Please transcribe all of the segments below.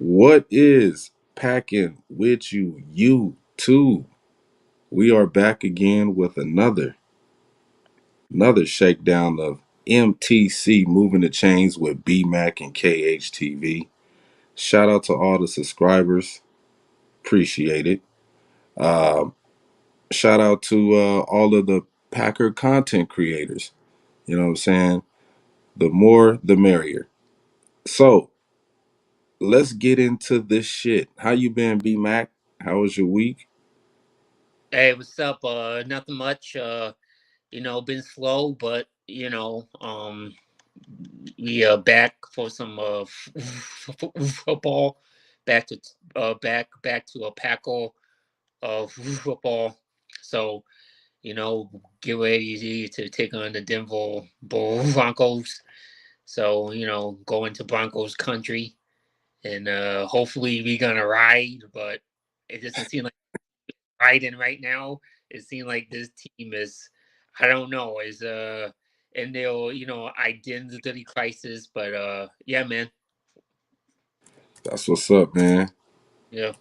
What is packing with you, YouTube? We are back again with another shakedown of MTC moving the chains with BMac and KHTV. Shout out to all the subscribers, appreciate it. Uh, Shout out to all of the Packer content creators. You know what I'm saying? The more, the merrier. So let's get into this shit. How you been, BMac? How was your week? Hey, what's up? Nothing much. Been slow, but we back for some football. Back to a packle of football. So get ready to take on the Denver Broncos. So go into Broncos country, and hopefully we gonna ride, but it doesn't seem like riding right now. It seems like this team is, I don't know, is in their identity crisis. But yeah, man, That's what's up, man. yeah.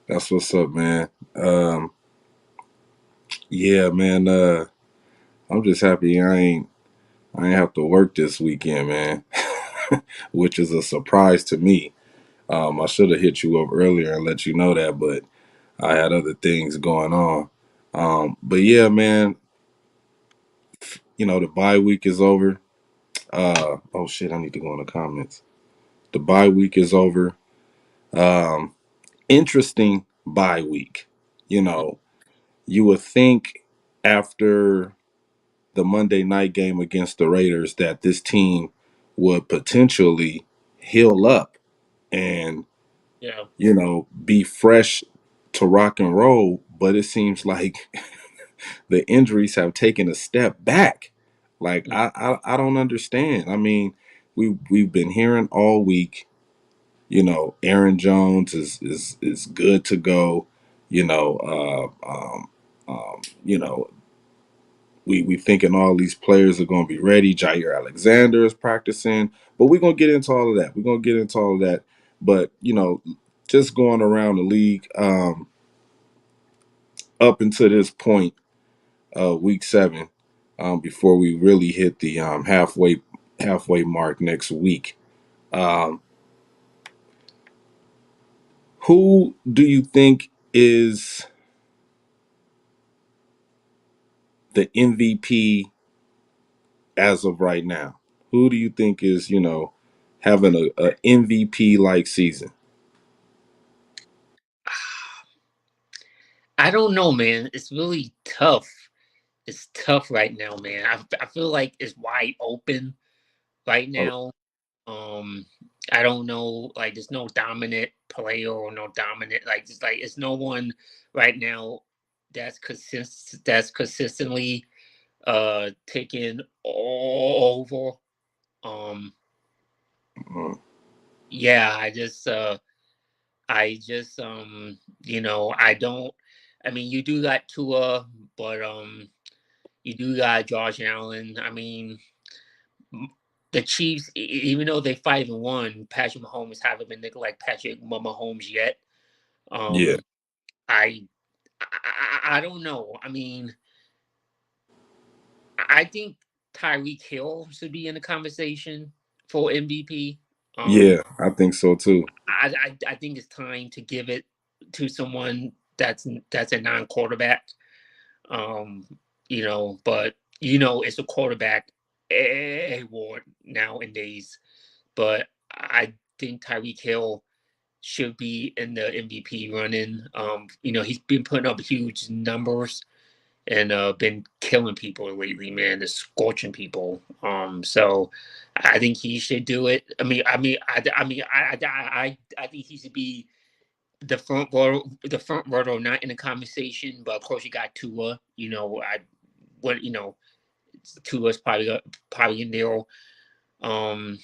That's what's up, man. Yeah, man. I'm just happy I ain't have to work this weekend, man. Which is a surprise to me. I should have hit you up earlier and let you know that, but I had other things going on. But yeah, man. The bye week is over. Oh shit, I need to go in the comments. The bye week is over. Um, Interesting bye week. You know, you would think after the Monday night game against the Raiders that this team would potentially heal up and, Yeah. be fresh to rock and roll. But it seems like the injuries have taken a step back. Like I don't understand. I mean, we've been hearing all week. Aaron Jones is good to go. You know, you know, we thinking all these players are going to be ready. Jair Alexander is practicing, but we're gonna get into all of that. We're gonna get into all of that. But just going around the league up until this point, week 7, before we really hit the halfway mark next week. Um, who do you think is the MVP as of right now? Who do you think is having a MVP like season? I don't know, man. It's really tough. It's tough right now, man. I feel like it's wide open right Oh, now. Um, I don't know. Like, there's no dominant player or no dominant. Like, just like it's no one right now that's consistently taking all over. Um, mm, yeah, I just I don't. I mean, you do got Tua, but you do got Josh Allen. I mean, m- the Chiefs, even though they 5-1, Patrick Mahomes haven't been looking like Patrick Mahomes yet. yeah, Um, I, I don't know. I mean, I think Tyreek Hill should be in the conversation for MVP. yeah, I think so too. I think it's time to give it to someone that's a non-quarterback. Um, but it's a quarterback award nowadays. But I think Tyreek Hill should be in the MVP running. He's been putting up huge numbers and been killing people lately, man. Just scorching people. So I think he should do it. I think he should be the front row, not in the conversation. But of course, you got Tua. What Tua's probably in there. Um,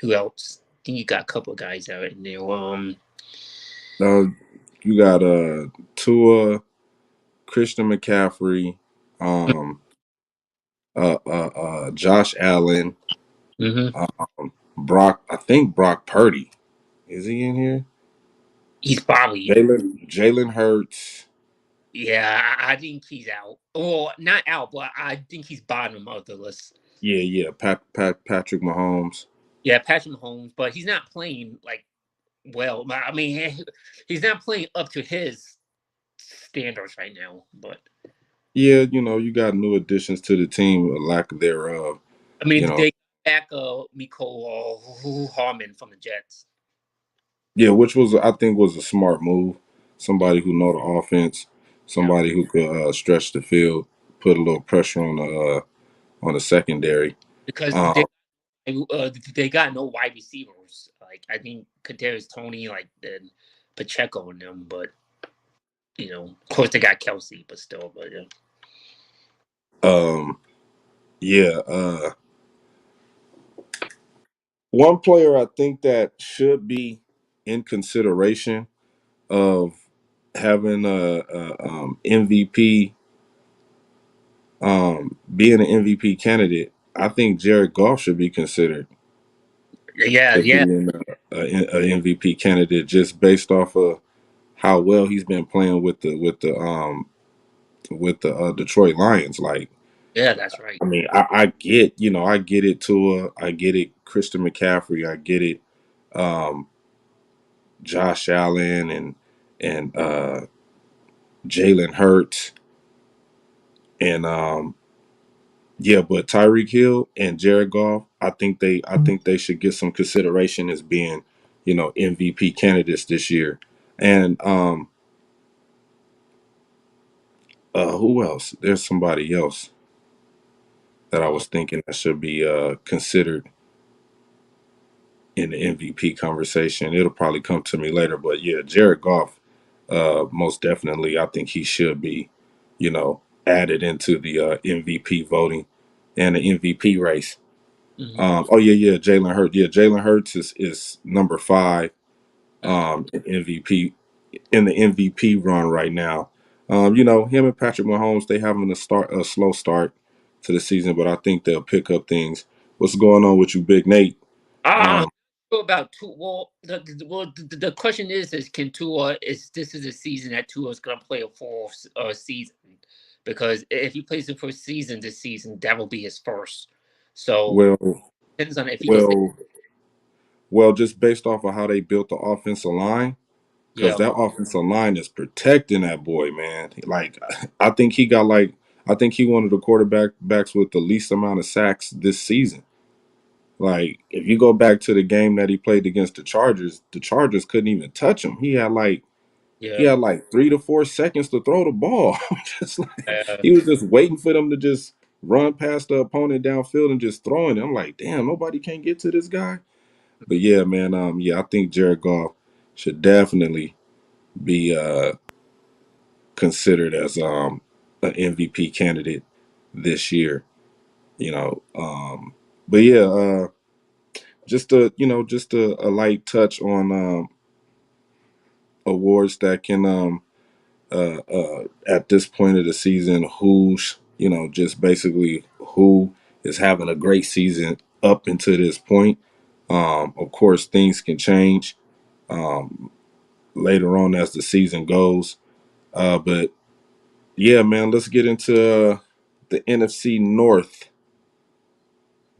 who else? I think you got a couple of guys out in there. Uh, you got Tua, Christian McCaffrey, um, Josh Allen. Hmm. Brock, I think Brock Purdy. Is he in here? He's probably, Jalen Hurts. yeah. I think he's out, or not out, but I think he's bottom of the list. Yeah, yeah. Patrick Mahomes. Yeah, Patrick Mahomes, but he's not playing like well. I mean, he's not playing up to his standards right now. But Yeah, you got new additions to the team, a lack thereof. I mean, You know, they got back Miko Harmon from the Jets yeah, which was I think was a smart move. yeah, Somebody who know the offense, yeah, somebody who could stretch the field, put a little pressure on the secondary. because Um, they got no wide receivers. Like I think Kadarius Tony, like then Pacheco and them, but of course they got Kelsey, but still, but yeah. um, yeah. One player I think that should be in consideration of having a MVP, being an MVP candidate. I think Jared Goff should be considered Yeah, to yeah, being a MVP candidate just based off of how well he's been playing with the Detroit Lions. Like, yeah, that's right. I mean, I get, I get it, Tua, I get it, Christian McCaffrey, I get it, um, Josh Allen and Jalen Hurts, and yeah, but Tyreek Hill and Jared Goff, I think they should get some consideration as being, MVP candidates this year. And who else? There's somebody else that I Uh, was thinking that should be considered in the MVP conversation. It'll probably come to me later, but yeah, Jared Goff, most definitely, I think he should be, added into the MVP voting and the MVP race. mhm. Oh yeah, yeah, Jalen Hurts. Yeah, Jalen Hurts is number 5 Uh, in MVP in the MVP run right now. Him and Patrick Mahomes, they having a slow start to the season, but I think they'll pick up things. What's going on with you, Big Nate? I'm Um, sure about two. Well, the question is can Tua is this is a season that Tua is going to play a full season? Because if he plays the first season this season, that will be his first. So well, depends on if he goes. well, well, just based off of how they built the offensive line, because Yeah, that offensive line is protecting that boy, man. Like, I think he got like, I think he one of the quarterbacks with the least amount of sacks this season. Like, if you go back to the game that he played against the Chargers couldn't even touch him. He yeah, had like 3 to 4 seconds to throw the ball. Just like uh, he was just waiting for them to just run past the opponent downfield and just throwing it. I'm like, damn, nobody can get to this guy. But yeah, man, yeah, I think Jared Goff should definitely be considered as an MVP candidate this year. You know, but yeah, just a light touch on awards that can at this point of the season, just basically who is having a great season up until this point. Of course, things can change um, later on as the season goes. But yeah, man, let's get into the NFC North.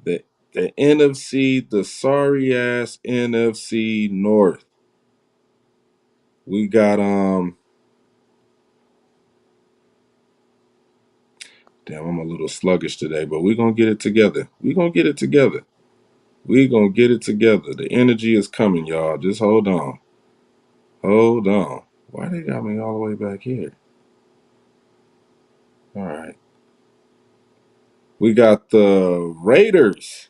The the NFC, the sorry ass NFC North. We got damn, I'm a little sluggish today, but we're gonna get it together. We're gonna get it together. We're gonna get it together. The energy is coming, y'all. Just hold on. Hold on. Why they got me all the way back here? All right. We got the Raiders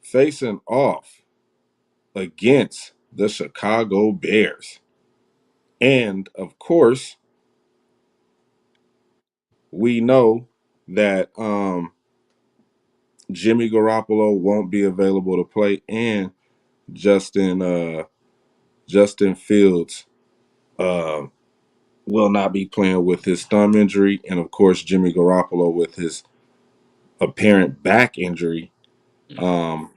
facing off against the Chicago Bears. And of course, we know that Jimmy Garoppolo won't be available to play, and Justin Justin Fields uh, will not be playing with his thumb injury, and of course Jimmy Garoppolo with his apparent back injury. Mm. Um,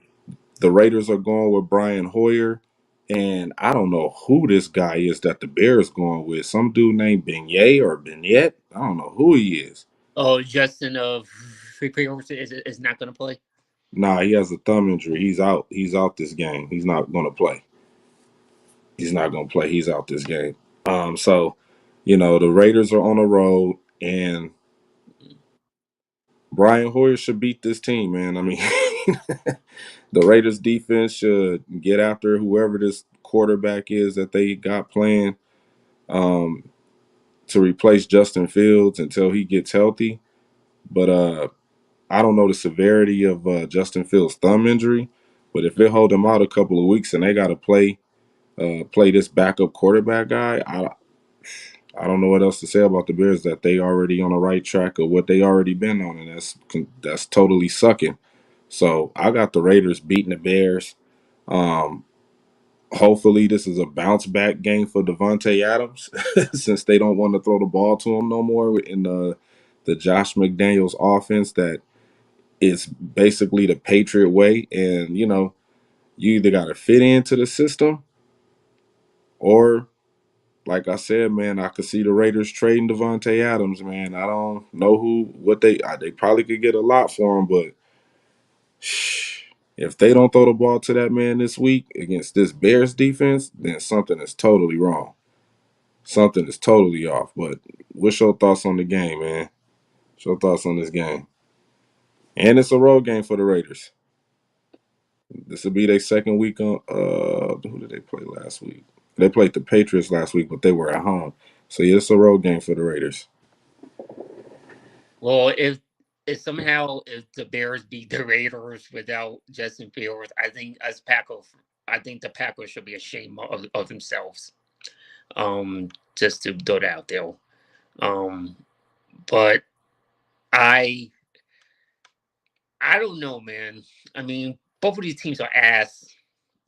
the Raiders are going with Brian Hoyer, and I don't know who this guy is that the Bears going with. Some dude named Beignet or Beignet. I don't know who he is. Oh, Justin of is not going to play. Nah, he has a thumb injury. He's out. He's out this game. He's not going to play. He's not going to play. He's out this game. So, the Raiders are on the road, and Brian Hoyer should beat this team, man. I mean, the Raiders defense should get after whoever this quarterback is that they got playing um, to replace Justin Fields until he gets healthy. But I don't know the severity of Justin Fields' thumb injury. But if they hold him out a couple of weeks and they got to play this backup quarterback guy, I don't know what else to say about the Bears. That they already on the right track of what they already been on, and that's totally sucking. So I got the Raiders beating the Bears. Um, Hopefully, this is a bounce back game for Devontae Adams, since they don't want to throw the ball to him no more in the Josh McDaniels offense. That is basically the Patriot way, and you either got to fit into the system, or like I said, man, I could see the Raiders trading Devontae Adams. Man, I don't know what they probably could get a lot for him, but if they don't throw the ball to that man this week against this Bears defense, then something is totally wrong. Something is totally off. But what's your thoughts on the game, man? What's your thoughts on this game? And it's a road game for the Raiders. This will be their second week on. Who did they play last week? They played the Patriots last week, but they were at home. So yeah, it's a road game for the Raiders. Well, if somehow if the Bears beat the Raiders without Justin Fields, I think the Packers should be ashamed of themselves. Just to throw that out there. Um, but I I don't know, man. I mean, both of these teams are ass.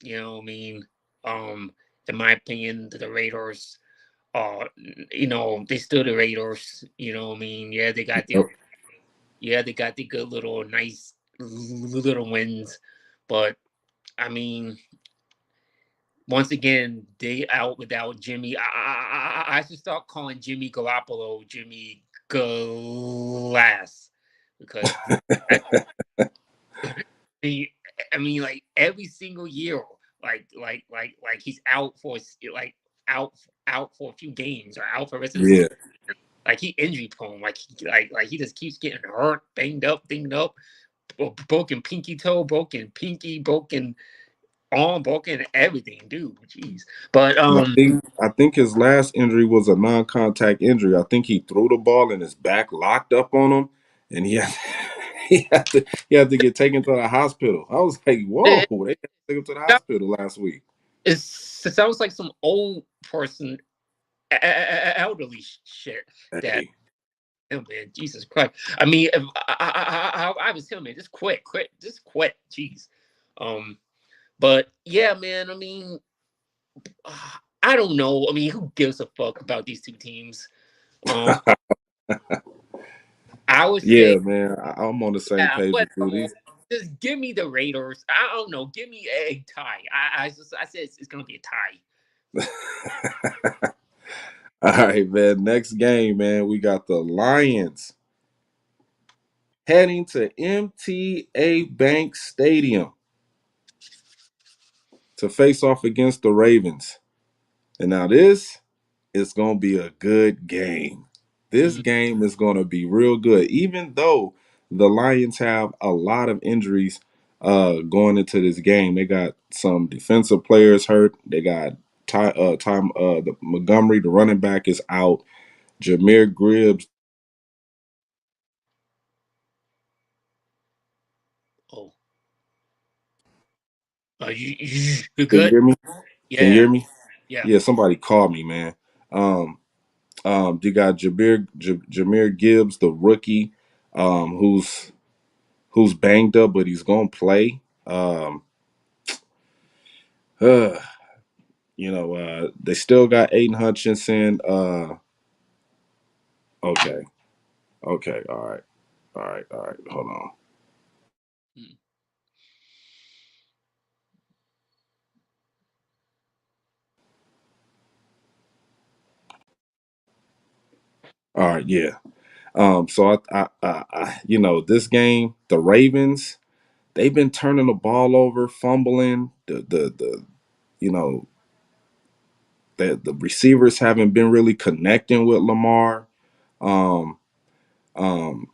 You know, what I mean, um, in my opinion, the Raiders are, they still the Raiders. You know, what I mean, Yep. they got the good little nice little wins, but I mean, once again, they out without Jimmy. I should start calling Jimmy Garoppolo Jimmy Glass because I mean, like every single year, like he's out for like out out for a few games or out for the rest of the season. Yeah. Like he injury prone. Like he just keeps getting hurt, banged up, dinged up, broken pinky toe, broken pinky, broken arm, broken everything, dude. Jeez. But And I think his last injury was a non-contact injury. I think he threw the ball and his back locked up on him, and he had he had to get taken to the hospital. I was like, whoa, it, they had to take him to the hospital last week. it sounds like some old person, elderly shit. That Hey, oh man, Jesus Christ. I mean, if I was him, man, just quit, just quit. Jeez. Um, but yeah, man. I mean, I don't know. I mean, who gives a fuck about these two teams? Um, I would say, yeah, man, I'm on the same yeah, page with you. whatever. Just give me the Raiders. I don't know. Give me a tie. I said it's gonna be a tie. All right, man. Next game, man, we got the Lions heading to MTA Bank Stadium to face off against the Ravens. And now this is going to be a good game. This Mm, game is going to be real good, even though the Lions have a lot of injuries going into this game. They got some defensive players hurt. They got the Montgomery, the running back, is out. Jameer Gibbs. oh, you Can you good? hear me? Can you Yeah, hear me? yeah. Yeah, somebody called me, man. You got Jameer Gibbs, the rookie, who's banged up, but he's gonna play. Uh, they still got Aiden Hutchinson. Okay, okay, all right, all right, all right. Hold on. Mm. All right, yeah. So this game, the Ravens, they've been turning the ball over, fumbling. You know, the receivers haven't been really connecting with Lamar. Um, um,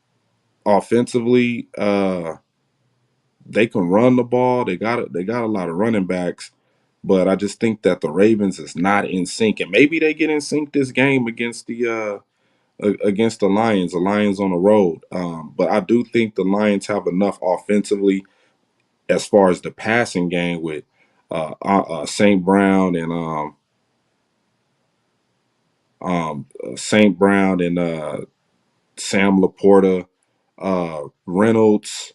Offensively, they can run the ball. They got a lot of running backs, but I just think that the Ravens is not in sync, and maybe they get in sync this game against the Lions. The Lions on the road, but I do think the Lions have enough offensively as far as the passing game with St. Brown and St. Brown and Sam Laporta, Reynolds,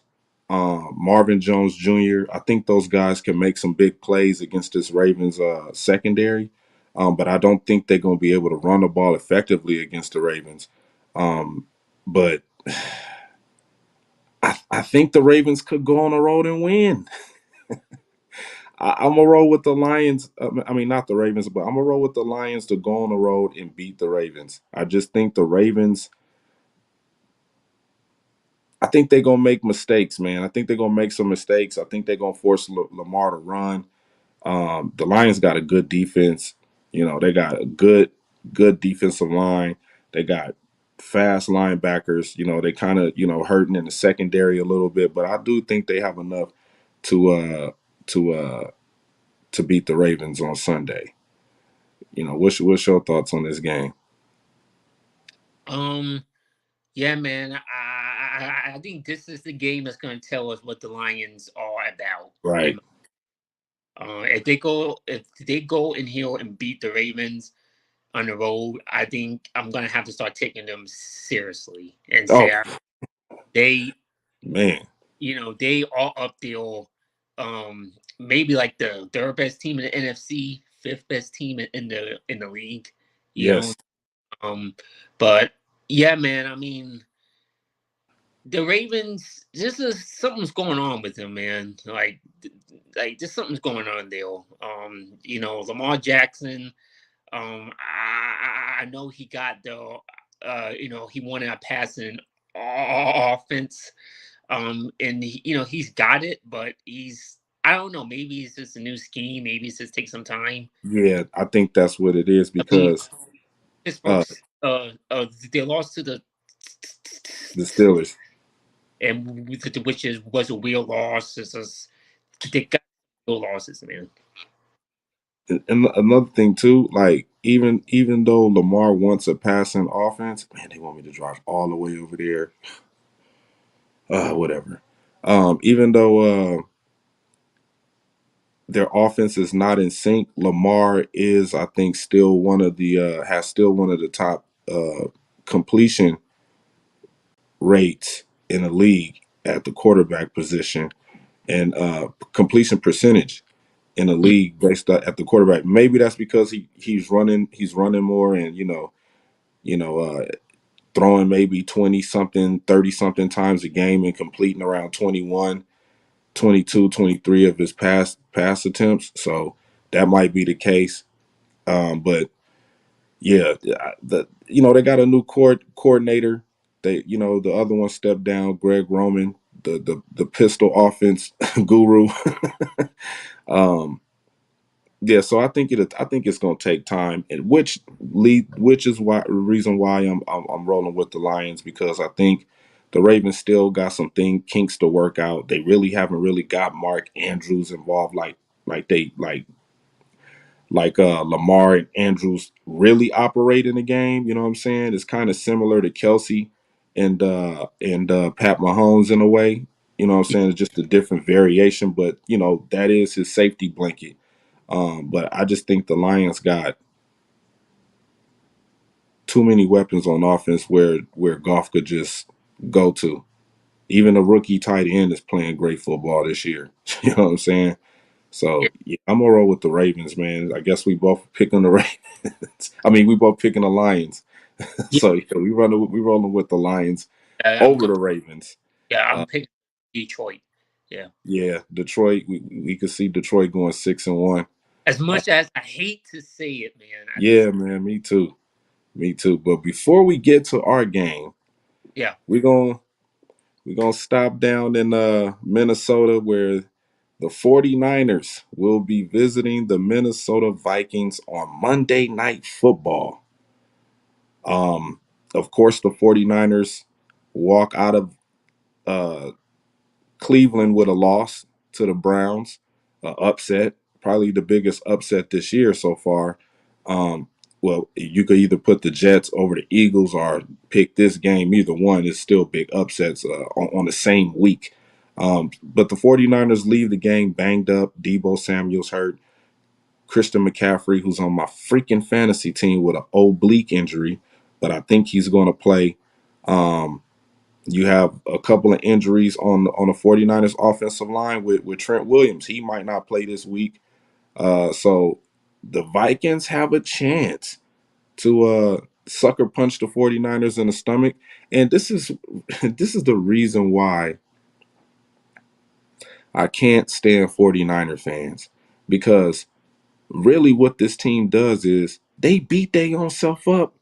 Marvin Jones Jr. I think those guys can make some big plays against this Ravens secondary, but I don't think they're going to be able to run the ball effectively against the Ravens. But I think the Ravens could go on the road and win. I'm gonna roll with the Lions. I mean, not the Ravens, but I'm gonna roll with the Lions to go on the road and beat the Ravens. I just think the Ravens. I think they're gonna make mistakes, man. I think they're gonna make some mistakes. I think they're gonna force Lamar to run. The Lions got a good defense. They got a good defensive line. They got fast linebackers. They kind of hurting in the secondary a little bit, but I do think they have enough to to uh, to beat the Ravens on Sunday. What's your thoughts on this game? Um, yeah, man. I think this is the game that's going to tell us what the Lions are about. Right. If they go in here and beat the Ravens on the road, I think I'm going to have to start taking them seriously and Oh say they, man, they are up there. Maybe like the third best team in the NFC, fifth best team in the league. You know, yes, um, but yeah, man. I mean, the Ravens, this is something's going on with them, man. Like just something's going on there. Lamar Jackson. I know he got he wanted a passing offense. And he's got it, but I don't know. Maybe it's just a new scheme. Maybe it's just take some time. yeah, I think that's what it is I mean, because Pittsburgh, uh, they lost to the the Steelers. and which was a real loss. They got real losses, man. And another thing too, like even though Lamar wants a passing offense, man, they want me to drive all the way over there. Whatever. Even though their offense is not in sync, Lamar is, I think, still one of the has still one of the top completion rates in the league at the quarterback position and completion percentage in the league based at the quarterback. Maybe that's because he's running more and you know throwing maybe 20 something 30 something times a game and completing around 21, 22, 23 of his pass attempts. So that might be the case. But yeah, they got a new coordinator. The other one stepped down, Greg Roman, the pistol offense guru. um, Yeah, so I think it's gonna take time, and which is why reason why I'm rolling with the Lions because I think the Ravens still got some kinks to work out. They really haven't really got Mark Andrews involved like Lamar and Andrews really operate in the game. You know what I'm saying? It's kind of similar to Kelsey and Pat Mahomes in a way. You know what I'm saying? It's just a different variation, but that is his safety blanket. But I just think the Lions got too many weapons on offense where Goff could just go to. Even a rookie tight end is playing great football this year. You know what I'm saying? Yeah, So yeah, I'm gonna roll with the Ravens, man. I guess we both picking the Ravens. I mean, we both picking the Lions. yeah, So yeah, we rolling with the Lions I'm over good. the Ravens. Yeah, Uh, I'm picking Detroit. Yeah. yeah, Detroit. We could see Detroit going 6-1. As Uh, much as I hate to say it, man, yeah, man. Me too. Me too. But before we get to our game, Yeah. we're gonna stop down in Minnesota where the 49ers will be visiting the Minnesota Vikings on Monday Night Football. Um, of course, the 49ers walk out of uh, Cleveland with a loss to the Browns, upset, probably the biggest upset this year so far. Um, well, you could either put the Jets over the Eagles or pick this game. Either one is still big upsets on the same week. But the 49ers leave the game banged up. Debo Samuel's hurt. Christian McCaffrey, who's on my freaking fantasy team with an oblique injury, but I think he's going to play. Um, you have a couple of injuries on the 49ers offensive line with Trent Williams. He might not play this week. So the Vikings have a chance to sucker punch the 49ers in the stomach. And this is this is the reason why I can't stand 49er fans. Because really what this team does is they beat their own self up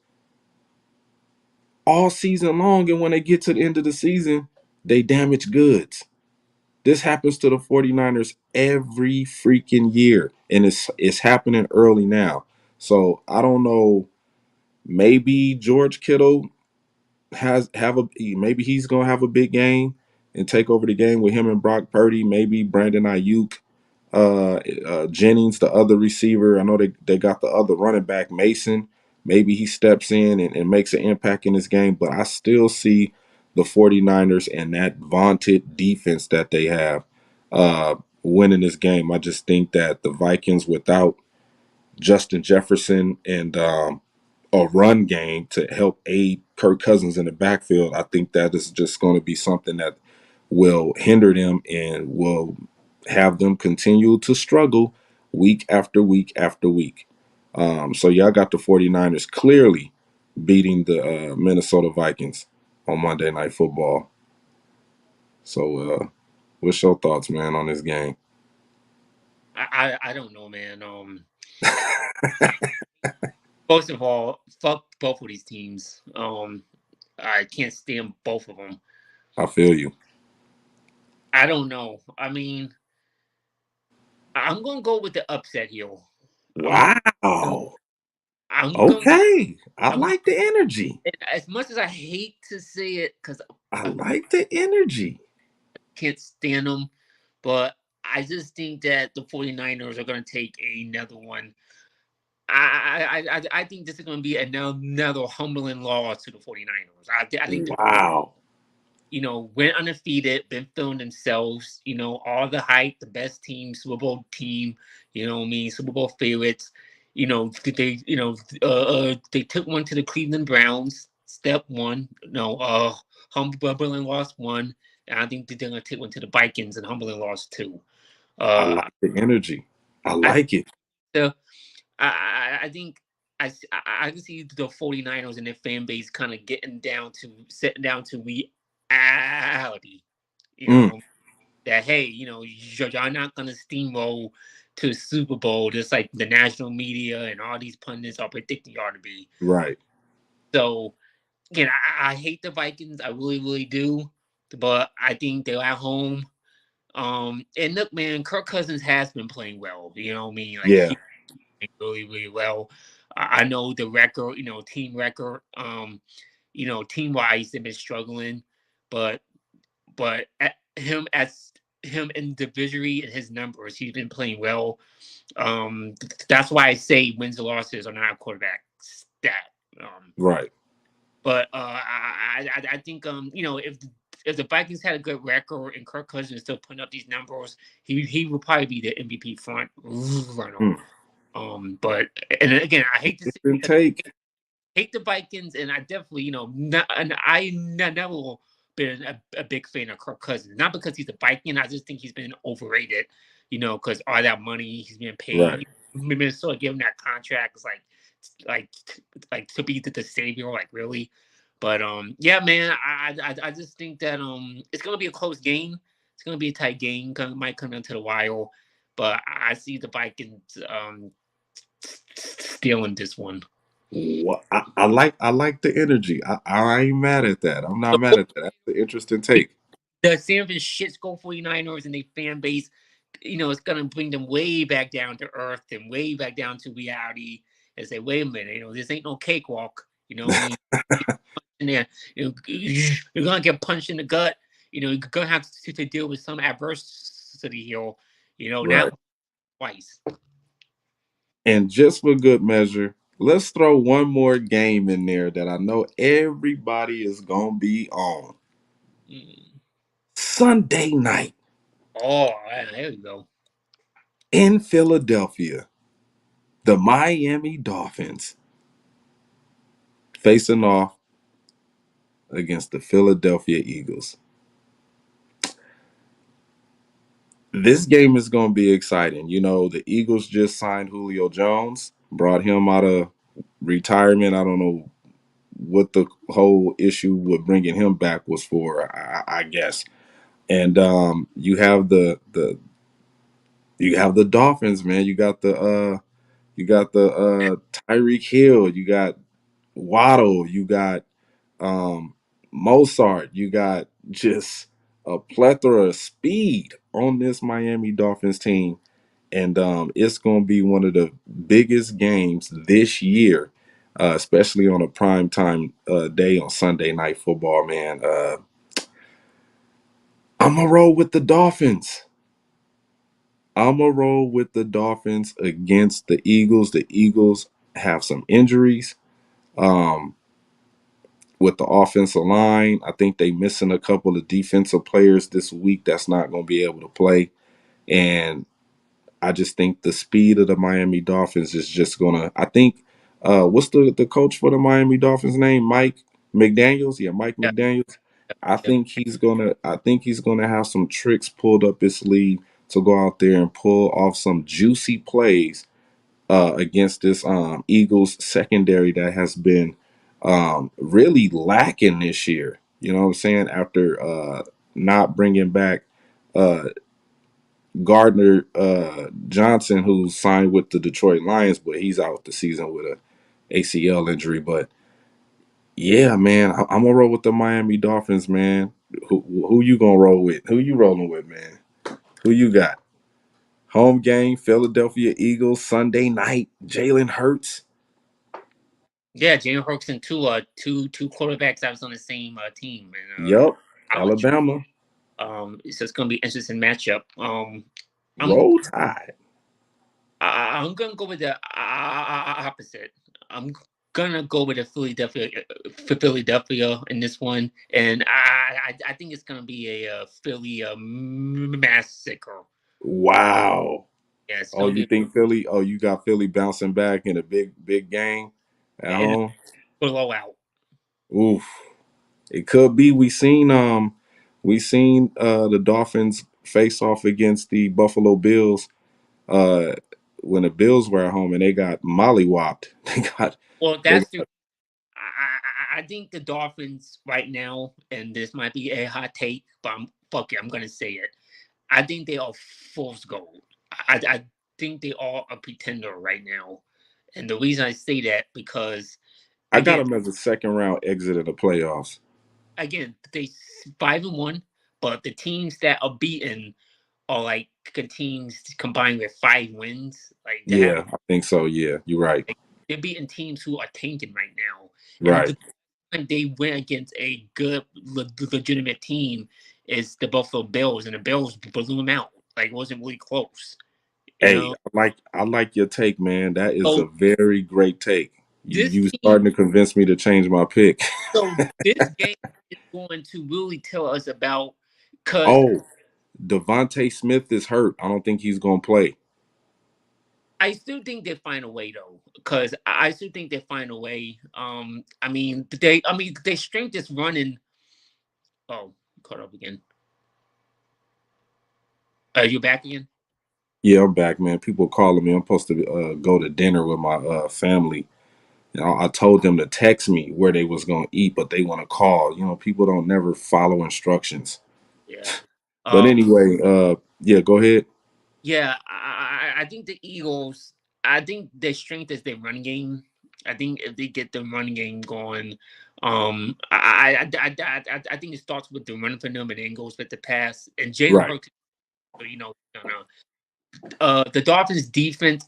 all season long. And when they get to the end of the season, they damage goods. This happens to the 49ers every freaking year, and it's happening early now. So I don't know. Maybe George Kittle maybe he's gonna have a big game and take over the game with him and Brock Purdy. Maybe Brandon Ayuk, Jennings, the other receiver. I know they got the other running back, Mason. Maybe he steps in and makes an impact in this game, but I still see the 49ers and that vaunted defense that they have winning this game. I just think that the Vikings, without Justin Jefferson and a run game to help aid Kirk Cousins in the backfield, I think that is just going to be something that will hinder them and will have them continue to struggle week after week after week. So, yeah, I got the 49ers clearly beating the Minnesota Vikings on Monday Night Football. So, what's your thoughts, man, on this game? I don't know, man. First of all, fuck both of these teams. I can't stand both of them. I feel you. I don't know. I mean, I'm gonna go with the upset here. I'm gonna, Wow. I'm gonna, Okay. I I'm like the energy. as much as I hate to say it because I I like the energy. can't stand them, but I just think that the 49ers are gonna take another one. I think this is going to be another humbling loss to the 49ers. I think Wow. went undefeated, been feeling themselves, all the hype, the best team, Super Bowl team, what I mean, Super Bowl favorites. They took one to the Cleveland Browns, step one, humbling loss one. And I think they're going to take one to the Vikings and humbling loss two. I Uh, like the energy. I I like it. think I think I can see the 49ers and their fan base kind of sitting down to reality, you Mm, know, that, hey, y'all not going to steamroll to the Super Bowl just like the national media and all these pundits are predicting y'all to be. right. So, again, I hate the Vikings. I really, really do. But I think they're at home. And look, man, Kirk Cousins has been playing well. You know what I mean? Like, Yeah. he really, really well. I know the record, team record. Team wise, they've been struggling, but him individually and his numbers, he's been playing well. That's why I say wins and losses are not a quarterback stat. Right. But I think if the Vikings had a good record and Kirk Cousins is still putting up these numbers, he would probably be the MVP front runner. Mm. But and again, I hate to Give say and take. hate the Vikings, and I definitely, not, and I never been a big fan of Kirk Cousins. Not because he's a Viking, I just think he's been overrated. Because all that money he's being Right. paid, Minnesota giving that contract is like, like to be the savior, like really. But yeah, man, I just think that it's gonna be a close game. It's gonna be a tight game. Might come down to the wire, but I see the Vikings stealing this one. I like the energy. I ain't mad at that. I'm not mad at that. That's an interesting take. The San Francisco 49ers and their fan base, it's going to bring them way back down to earth and way back down to reality and say, wait a minute, this ain't no cakewalk. In there, you're going to get punched in the gut. You're going to have to deal with some adversity here, Right. not twice. And just for good measure, let's throw one more game in there that I know everybody is gonna be on. Mm. Sunday night Oh, there you go. in Philadelphia, the Miami Dolphins facing off against the Philadelphia Eagles. This game is going to be exciting. The Eagles just signed Julio Jones, brought him out of retirement. I don't know what the whole issue with bringing him back was for, I guess. And you have the Dolphins, man. You got the Tyreek Hill, you got Waddle, you got um, Mozart. You got just a plethora of speed on this Miami Dolphins team. And it's going to be one of the biggest games this year, especially on a prime time day on Sunday Night Football, man. I'm going to roll with the Dolphins. I'm going to roll with the Dolphins against the Eagles. The Eagles have some injuries. Um, with the offensive line. I think they missing a couple of defensive players this week that's not going to be able to play. And I just think the speed of the Miami Dolphins is just going to, I think, what's the coach for the Miami Dolphins name? Mike McDaniels? Yeah, Mike Yeah, McDaniels. I yeah. think he's gonna have some tricks pulled up his sleeve to go out there and pull off some juicy plays against this Eagles secondary that has been really lacking this year. You know what I'm saying? After not bringing back uh, Gardner Johnson, who signed with the Detroit Lions, but he's out the season with a ACL injury. But yeah, man, I'm gonna roll with the Miami Dolphins, man. Who you gonna roll with? Who you rolling with, man? Who you got? Home game, Philadelphia Eagles, Sunday night, Jalen Hurts. Yeah, Jalen Hurts and two quarterbacks that was on the same team in Yup, college. Alabama. So it's gonna be an interesting matchup. I'm Roll Tide. I'm gonna go with the opposite. I'm gonna go with the Philadelphia in this one, and I think it's gonna be a Philly massacre. Wow. Yeah, it's Oh, gonna you be think Philly? Oh, you got Philly bouncing back in a big game at and home? blowout. Oof. It could be. We seen the Dolphins face off against the Buffalo Bills uh when the Bills were at home and they got mollywopped. Well, They that's the. got I think the Dolphins right now, and this might be a hot take, but fuck it, I'm gonna say it. I think they are fool's gold. I think they are a pretender right now, and the reason I say that because I got again, them as a second round exit of the playoffs. they 5-1, but the teams that are beaten are like teams combined with 5 wins. Like they have, Yeah, I think so. Yeah, you're right. like, they're beating teams who are tanking right now, and Right. the time they win against a good legitimate team is the Buffalo Bills, and the Bills blew them out. Like it wasn't really close, you Hey, know. I like your take, man. That is a So very great take. You this you team, starting to convince me to change my pick. so this game is going to really tell us about because Oh, Devontae Smith is hurt. I don't think he's gonna play. I still think they find a way though, because I still think they find a way. I mean, their strength is running. Oh, caught up again. Are you back again? Yeah, I'm back, man. People calling me. I'm supposed to go to dinner with my family. I told them to text me where they was gonna eat, but they want to call. People don't never follow instructions. Yeah. But Um. anyway, yeah, go ahead. Yeah. I think the Eagles. I think their strength is their run game. I think if they get the running game going, I think it starts with the running for them and then goes with the pass. And Jalen Right. Hurts, the Dolphins defense,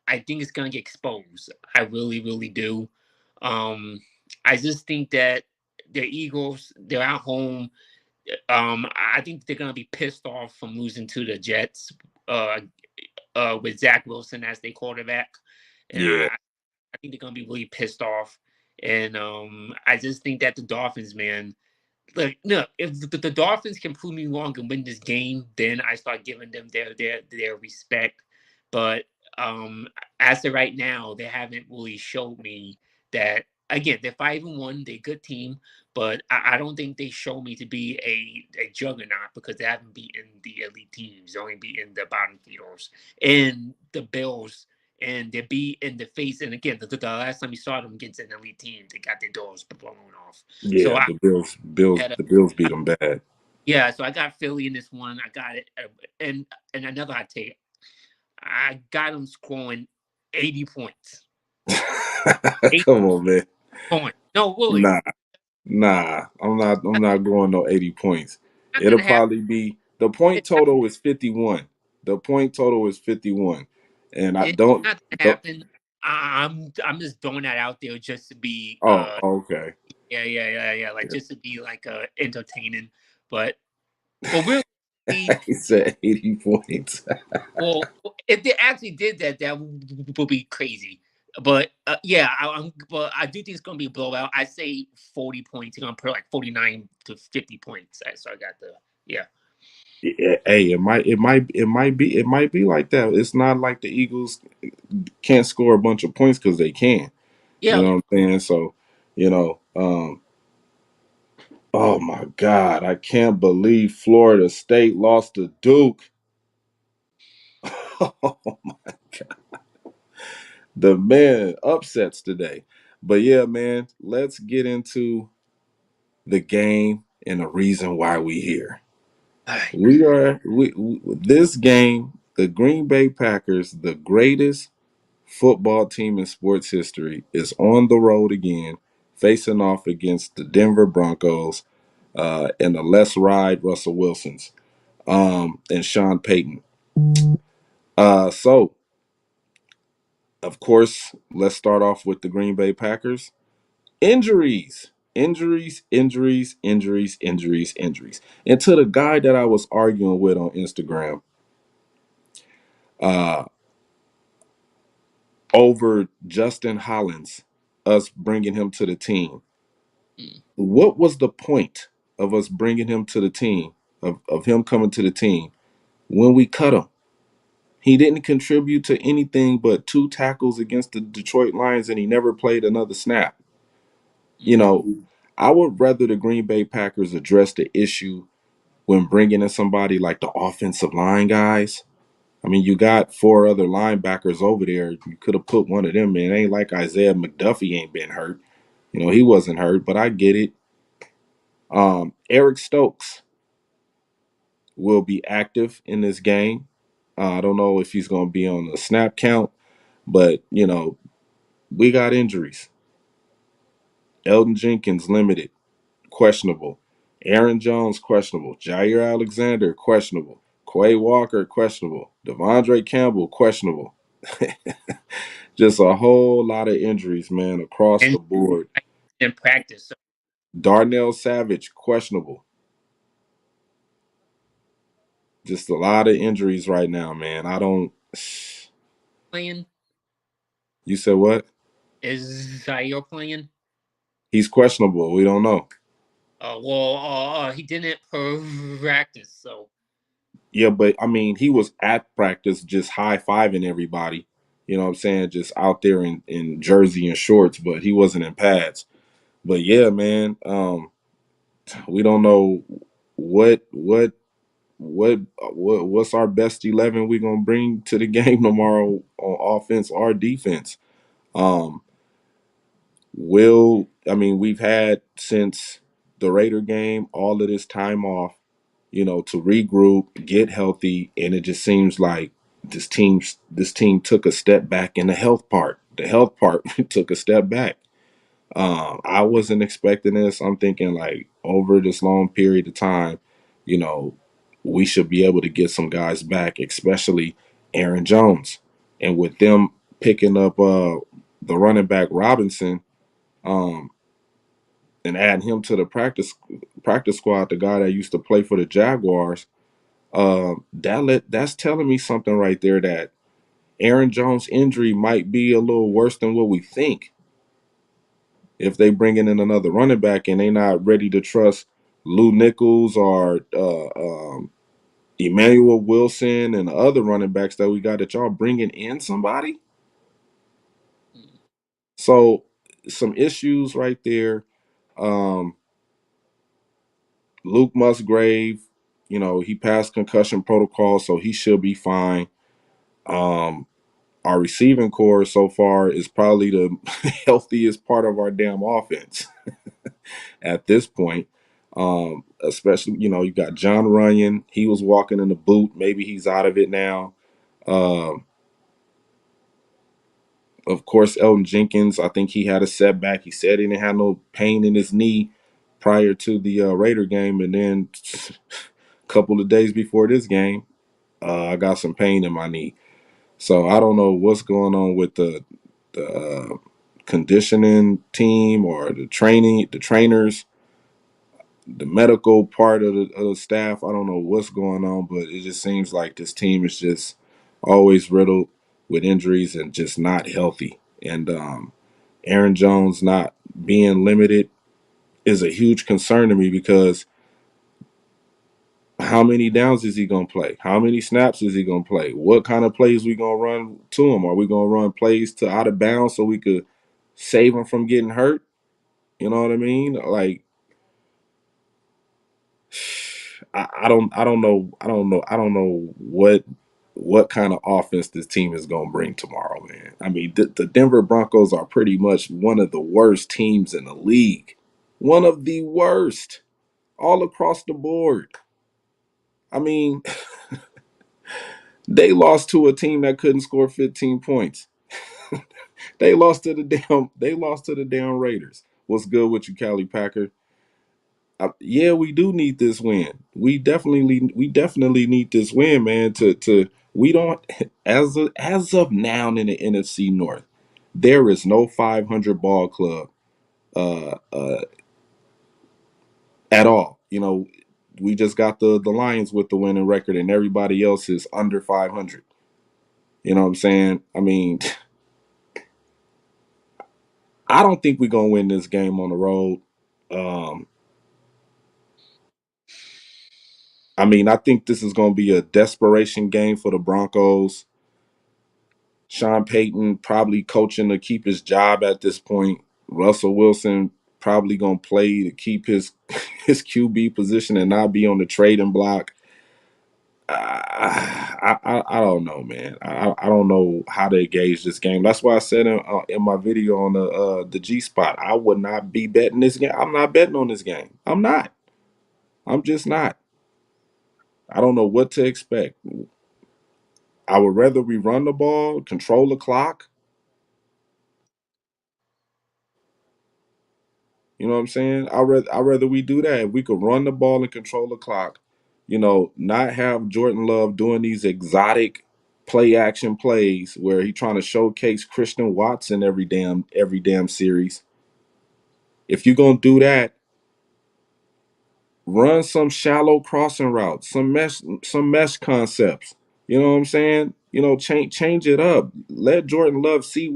I think it's gonna get exposed. I really, really do. Um, I just think that the Eagles, they're at home. I think they're gonna be pissed off from losing to the Jets, uh, with Zach Wilson as their quarterback, and Yeah. I think they're gonna be really pissed off. And I just think that the Dolphins, man, like no, if the Dolphins can prove me wrong and win this game, then I start giving them their respect. But um, as of right now, they haven't really showed me that. Again, they're 5-1. They're a good team, but I don't think they show me to be a juggernaut because they haven't beaten the elite teams. They only beaten the bottom feeders and the Bills. And they be in the face. And again, the last time you saw them against an elite team, they got their doors blown off. So Yeah. The Bills beat them bad. yeah, so I got Philly in this one. I got it, and another I take. I got them scoring 80 points. 80 Come on, man. points. No, really, Nah, nah. I'm not going no 80 points. not It'll gonna happen. probably be the point It's not, total is 51. The point total is 51. And I it's not gonna don't happen. I'm just throwing that out there just to be oh, okay. yeah, like just to be like entertaining. But really, He said 80 points. well, if they actually did that, that would be crazy. But yeah, but I do think it's gonna be a blowout. I say 40 points. You're gonna put like 49 to 50 points. So I got the yeah. Hey, it might be like that. It's not like the Eagles can't score a bunch of points because they can. You Yeah, know what I'm saying? So, you know, oh my God, I can't believe Florida State lost to Duke. The man upsets today. But yeah, man, let's get into the game and the reason why we here. all right. This game, the Green Bay Packers, the greatest football team in sports history, is on the road again, facing off against the Denver Broncos and the less ride Russell Wilsons and Sean Payton. So, of course, let's start off with the Green Bay Packers. Injuries, injuries, injuries, injuries, injuries, injuries. And to the guy that I was arguing with on Instagram uh, over Justin Hollins, us bringing him to the team. Mm. What was the point of us bringing him to the team, of him coming to the team when we cut him? He didn't contribute to anything but 2 tackles against the Detroit Lions, and he never played another snap. You Mm. know, I would rather the Green Bay Packers address the issue when bringing in somebody like the offensive line guys. I mean, you got 4 other linebackers over there. You could have put one of them in. It ain't like Isaiah McDuffie ain't been hurt. You know, he wasn't hurt, but I get it. Eric Stokes will be active in this game. I don't know if he's going to be on the snap count, but, you know, we got injuries. Elton Jenkins, limited, questionable. Aaron Jones, questionable. Jair Alexander, questionable. Quay Walker, questionable. Devondre Campbell, questionable. Just a whole lot of injuries, man, across And the board. in practice, so Darnell Savage, questionable. Just a lot of injuries right now, man. I don't. playing You said what? is Zaire playing? He's questionable. We don't know. Well, he didn't practice, so Yeah, but I mean, he was at practice just high fiving everybody. You know what I'm saying? Just out there in jersey and shorts, but he wasn't in pads. But yeah, man, we don't know what what what's our best 11 we gonna bring to the game tomorrow on offense or defense. Um, will I mean we've had since the Raider game all of this time off, you know, to regroup, get healthy, and it just seems like this team took a step back in the health part. the health part took a step back. I wasn't expecting this. I'm thinking like over this long period of time, you know, we should be able to get some guys back, especially Aaron Jones. And with them picking up the running back Robinson, um, and adding him to the practice squad, the guy that used to play for the Jaguars, that's telling me something right there that Aaron Jones' injury might be a little worse than what we think. If they bringing in another running back and they not ready to trust Lou Nichols or Emmanuel Wilson and the other running backs that we got, that y'all bringing in somebody. So some issues right there. Um, Luke Musgrave, he passed concussion protocol, so he should be fine. Um, our receiving core so far is probably the healthiest part of our damn offense at this point. Especially, you got John Runyon. He was walking in the boot. Maybe he's out of it now. Um, of course, Elton Jenkins, I think he had a setback. He said he didn't have no pain in his knee prior to the Raider game. And then a couple of days before this game, I got some pain in my knee. So I don't know what's going on with the conditioning team or the trainers, the medical part of the staff. I don't know what's going on, but it just seems like this team is just always riddled with injuries and just not healthy. And Aaron Jones not being limited is a huge concern to me because how many downs is he gonna play? How many snaps is he gonna play? What kind of plays we gonna run to him? Are we gonna run plays to out of bounds so we could save him from getting hurt? You know what I mean? Like I don't know what kind of offense this team is gonna bring tomorrow, man. I mean, the Denver Broncos are pretty much one of the worst teams in the league. One of the worst all across the board. I mean, they lost to a team that couldn't score 15 points. They lost to the damn Raiders. What's good with you, Cali Packer? Yeah, we do need this win. We definitely need this win, man. To we don't as of now in the NFC North, there is no 500 ball club at all. We just got the Lions with the winning record, and everybody else is under 500. You know what I'm saying? I mean, I don't think we're gonna win this game on the road. Um, I mean, I think this is gonna be a desperation game for the Broncos. Sean Payton probably coaching to keep his job at this point. Russell Wilson probably gonna play to keep his his QB position and not be on the trading block. I don't know, man. I don't know how to gauge this game. That's why I said in my video on the G spot, I would not be betting this game. I'm not betting on this game. I'm not. I'm just not. I don't know what to expect. I would rather we run the ball, control the clock. You know what I'm saying? I rather we do that. If we could run the ball and control the clock, not have Jordan Love doing these exotic play action plays where he trying to showcase Christian Watson every damn series. If you're gonna do that, run some shallow crossing routes, some mesh concepts. You know what I'm saying? Change it up. Let Jordan Love see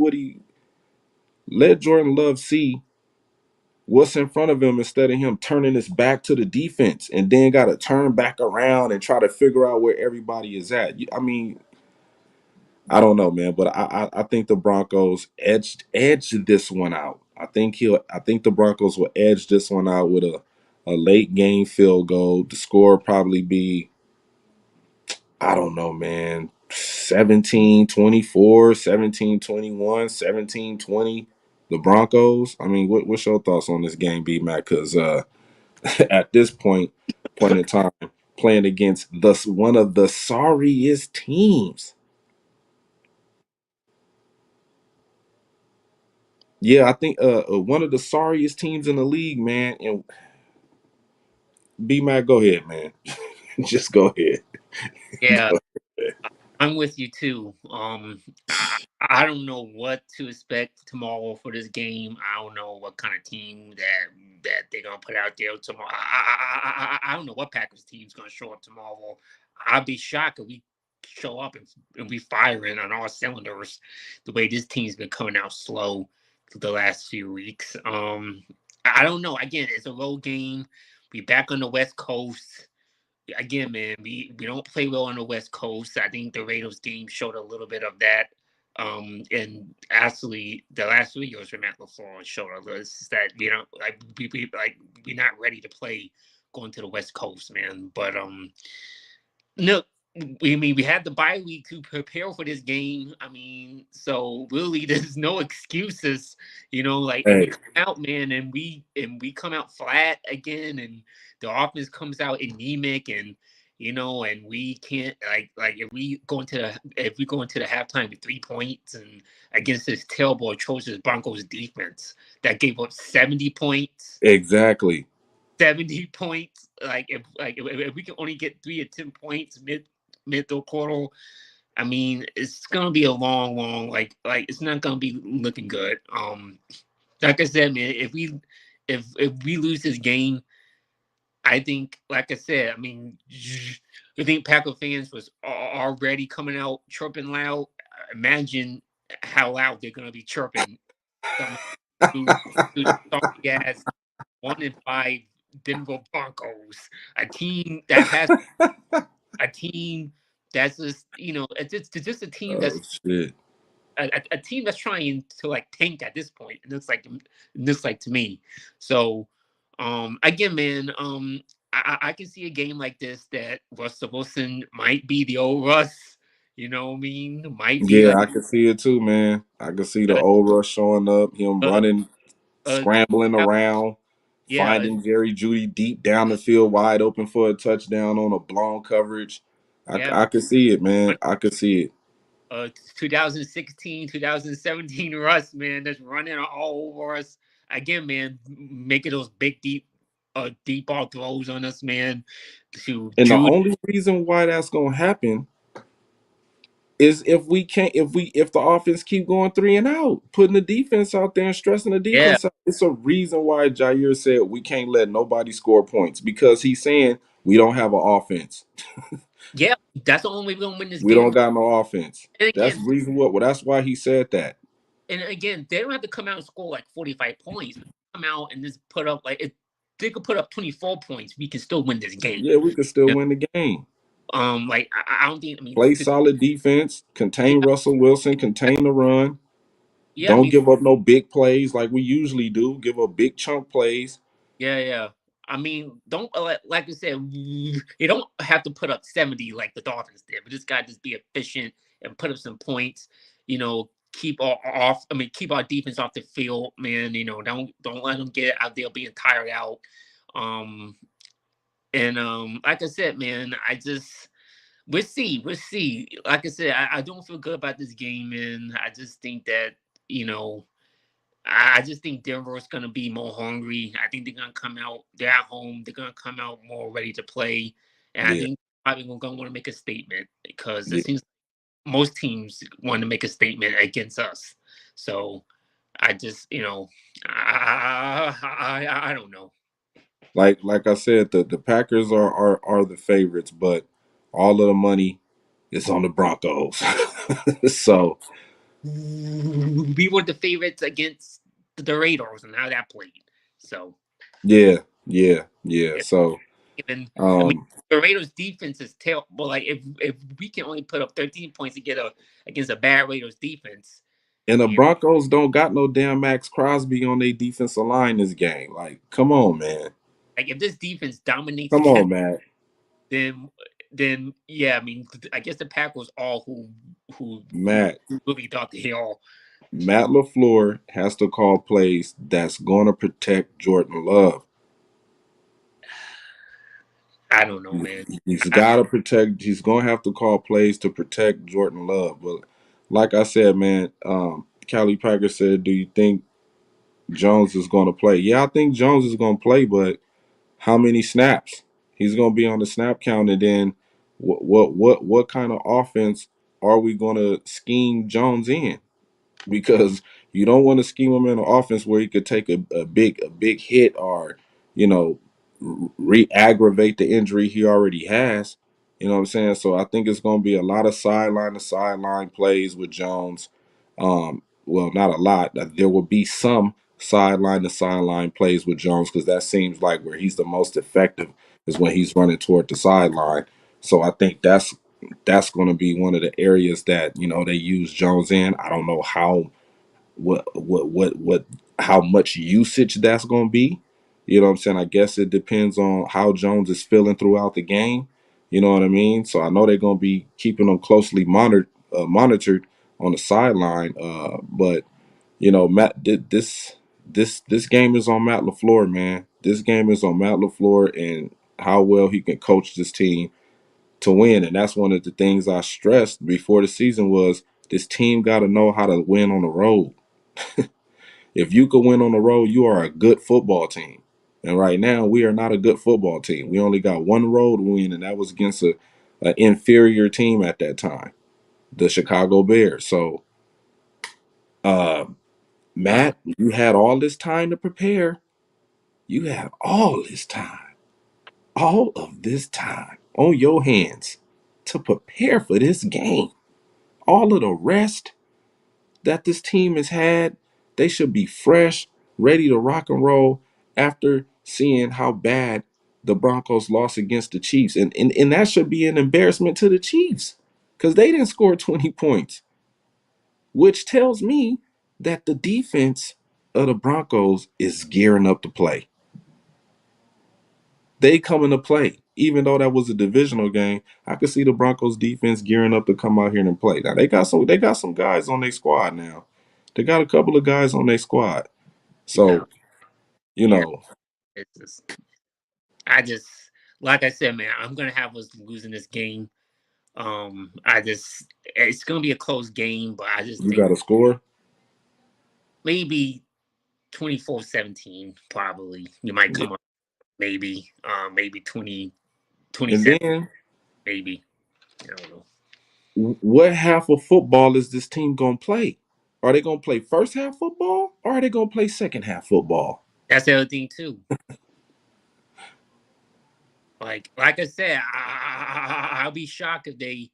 what's in front of him instead of him turning his back to the defense and then got to turn back around and try to figure out where everybody is at. I mean, I don't know, man, but I think the Broncos edge this one out. I think the Broncos will edge this one out with a late game field goal. The score probably be, I don't know, man, 17-24, 17-21, 17-20. The Broncos. I mean, what's your thoughts on this game, BMac? Because at this point in time, playing against one of the sorriest teams. Yeah, I think one of the sorriest teams in the league, man. And BMac, go ahead, man. Just go ahead. Yeah, Go. I'm with you too. I don't know what to expect tomorrow for this game. I don't know what kind of team that they're gonna put out there tomorrow. I don't know what Packers team's gonna show up tomorrow. I'd be shocked if we show up and we firing on all cylinders the way this team's been coming out slow the last few weeks. I don't know. Again, it's a road game. We back on the West Coast again, man, we don't play well on the West Coast. I think the Raiders game showed a little bit of that. And actually, the last 3 years for Matt LaFleur showed us that we're not ready to play going to the West Coast, man. But no, we had the bye week to prepare for this game. I mean, so really, there's no excuses. Like if we Hey, come out, man, and we come out flat again, and the offense comes out anemic, and and we can't if we go into the halftime with 3 points and against this terrible, atrocious Broncos defense that gave up 70 points. exactly. 70 points. If we can only get 3 or 10 points mid quarter, I mean it's gonna be a long it's not gonna be looking good. Like I said, man, if we lose this game, I think, like I said, I mean, I think Packer fans was already coming out chirping loud. Imagine how loud they're gonna be chirping some to the sorry ass 1-5 Denver Broncos, a team that has a team that's just it's just a team Oh that's shit. a team that's trying to like tank at this point. It looks like to me. So, again, man, I can see a game like this that Russell Wilson might be the old Russ. You know what I mean? Might be Yeah, like I can see it too, man. I can see the uh, old rush showing up, him uh, running, uh, scrambling around, yeah, finding Jerry Judy deep down the field, wide open for a touchdown on a blown coverage. yeah. I could see it, man. I could see it. 2016, 2017 Russ, man, that's running all over us again, man, making those big deep ball throws on us, man. To And the Jude, only reason why that's gonna happen is if we can't if the offense keep going three and out, putting the defense out there and stressing the yeah, defense out. It's a reason why Jair said we can't let nobody score points because he's saying we don't have an offense. yeah. That's the only way we're gonna win this We don't game. got no offense. And That's the again, reason what. Well, that's why he said that. they don't have to come out and score like 45 points. Come out and just put up like if they could put up 24 points, we can still win this game. Yeah, we could still win the game. Like I don't think. I mean, Play solid defense, yeah, contain Russell Wilson, contain the run. yeah. I Don't mean, give up no big plays like we usually do. Give up big chunk plays. yeah, yeah. I mean, don't like I said, you don't have to put up 70 like the Dolphins did, but this guy just be efficient and put up some points. Keep our defense off the field, man. Don't let them get out there being tired out. Um, and like I said, man, we'll see. Like I said, I don't feel good about this game, man. I just think that you know I just think Denver is going to be more hungry. I think they're going to come out. They're at home. They're going to come out more ready to play, and I Yeah, think probably going to want to make a statement because it yeah. seems most teams want to make a statement against us. So I just, I don't know. Like I said, the Packers are the favorites, but all of the money is on the Broncos. So We were the favorites against the Raiders and how that played. So yeah, yeah, yeah. yeah, So even I mean um the Raiders defense is terrible. Like if we can only put up 13 points to get against a bad Raiders defense, and the you Broncos don't got no damn Max Crosby on their defensive line this game. Like, come on, man. like if this defense dominates Come again, on, man. then yeah, I mean I guess the Packers all who Matt. really thought they all. Matt LaFleur has to call plays that's gonna protect Jordan Love. I don't know, man. He's I, got to protect. He's going to have to call plays to protect Jordan Love. But like I said, man, Callie Packer said, "Do you think?" Jones is going to play. Yeah, I think Jones is going to play, but how many snaps? He's going to be on the snap count, and then what kind of offense are we going to scheme Jones in? Because you don't want to scheme him in an offense where he could take a big hit or you know re-aggravate the injury he already has. You know what I'm saying? So I think it's going to be a lot of sideline to sideline plays with Jones. Well, not a lot. There will be some sideline to sideline plays with Jones because that seems like where he's the most effective is when he's running toward the sideline. So I think that's going to be one of the areas that they use Jones in. I don't know what how much usage that's going to be. You know what I'm saying? I guess it depends on how Jones is feeling throughout the game. You know what I mean? So I know they're going to be keeping him closely monitored on the sideline. But Matt, this game is on Matt LaFleur, man. This game is on Matt LaFleur and how well he can coach this team to win. And that's one of the things I stressed before the season was this team got to know how to win on the road. If you could win on the road, you are a good football team. And right now, we are not a good football team. We only got one road win, and that was against an inferior team at that time, the Chicago Bears. So, uh, Matt, you had all this time to prepare. You had all of this time on your hands to prepare for this game. All of the rest that this team has had, they should be fresh, ready to rock and roll after seeing how bad the Broncos lost against the Chiefs. And that should be an embarrassment to the Chiefs because they didn't score 20 points, which tells me that the defense of the Broncos is gearing up to play. They coming to play. Even though that was a divisional game, I could see the Broncos defense gearing up to come out here and play. Now they got some guys on their squad now. They got a couple of guys on their squad. Yeah, So, you yeah. know, It's just, I just, like I said, man, I'm gonna have us losing this game. It's gonna be a close game, but I just you think got a score. maybe 24-17. Probably you might come up, maybe, maybe 20, And 27, then maybe. I don't know. what half of football is this team gonna play? Are they gonna play first half football or are they gonna play second half football? That's the other thing too. Like I said, I'll be shocked if they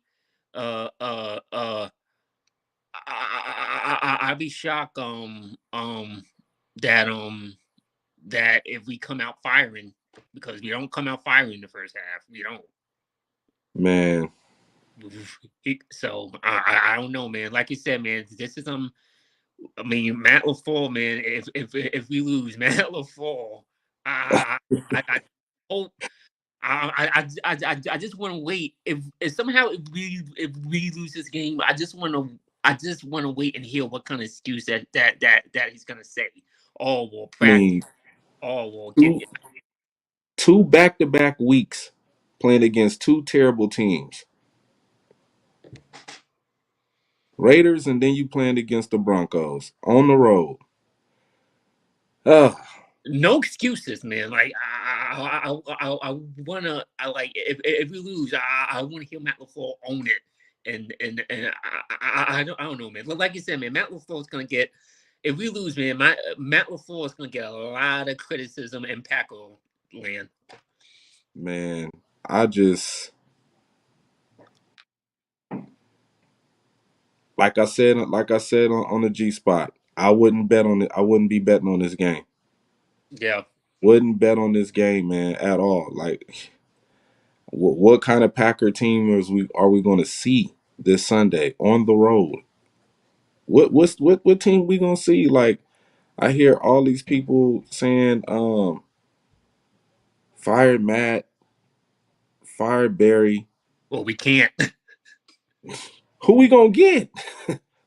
uh uh uh I'll be shocked that that if we come out firing, because we don't come out firing in the first half. We don't. Man, So I don't know, man. Like you said, man, this is I mean, Matt LaFleur, man. If we lose, Matt LaFleur, I hope. I just want to wait. If somehow if we lose this game, I just want to wait and hear what kind of excuse that he's gonna say. Oh, we'll I practice. mean, Oh, we'll get. two two back-to-back weeks playing against two terrible teams. Raiders, and then you playing against the Broncos on the road. Ugh, No excuses, man. Like I wanna. I like if we lose, I want to hear Matt LaFleur own it. And I don't know, man. But like you said, man, Matt LaFleur is gonna get. If we lose, man, Matt LaFleur is gonna get a lot of criticism in Paco land. man, I just like I said on the G spot. I wouldn't bet on it. I wouldn't be betting on this game. Yeah. Wouldn't bet on this game, man, at all. Like, what kind of Packer team are we going to see this Sunday on the road? What team we gonna see? Like, I hear all these people saying, fire Matt, fire Barry. Well, we can't. Who we gonna get?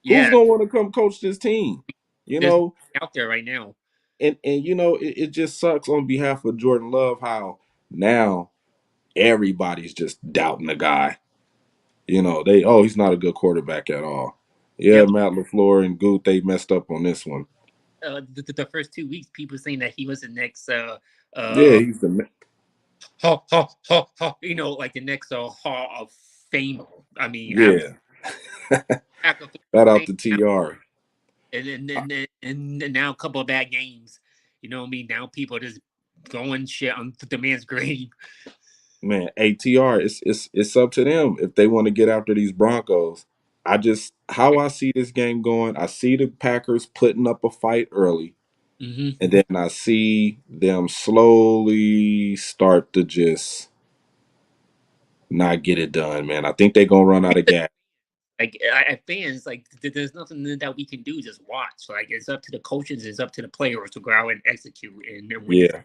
Who's Yeah. gonna want to come coach this team? You There's know, out there right now. and it just sucks on behalf of Jordan Love how now everybody's just doubting the guy. He's not a good quarterback at all. Yeah, Yep. Matt LaFleur and Goot, they messed up on this one. the first 2 weeks, people saying that he was the next Yeah, uh he's the like the next Hall of Famer. I mean, after yeah. after Shout out saying to that, TR. and now a couple of bad games. You know what I mean? Now people are just going shit on the man's grave. Man, ATR, it's up to them if they want to get after these Broncos. I just how I see this game going, I see the Packers putting up a fight early, Mm-hmm. and then I see them slowly start to just not get it done, man. I think they're gonna run out of gas. Like fans, like there's nothing that we can do. Just watch. Like it's up to the coaches. It's up to the players to go out and execute and win this. Yeah.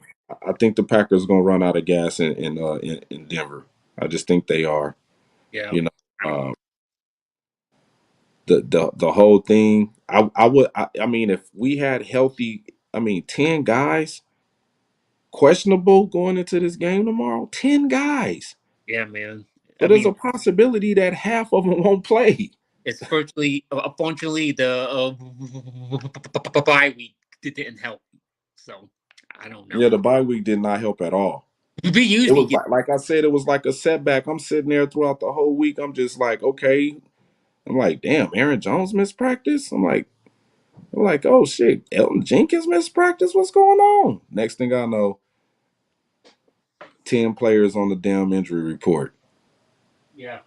I think the Packers gonna run out of gas in Denver. I just think they are. Yeah, You know, uh, the whole thing. I mean, if we had healthy, I mean, 10 guys questionable going into this game tomorrow. 10 guys. yeah, man. So I there's mean, a possibility that half of them won't play. it's virtually, unfortunately, the bye week didn't help. So I don't Yeah, know. the bye week did not help at all. We It usually was get, like I said, it was like a setback. I'm sitting there throughout the whole week. I'm just like, okay. I'm like, damn, Aaron Jones missed practice. I'm like, oh shit, Elton Jenkins missed practice. What's going on? Next thing I know, 10 players on the damn injury report. yeah,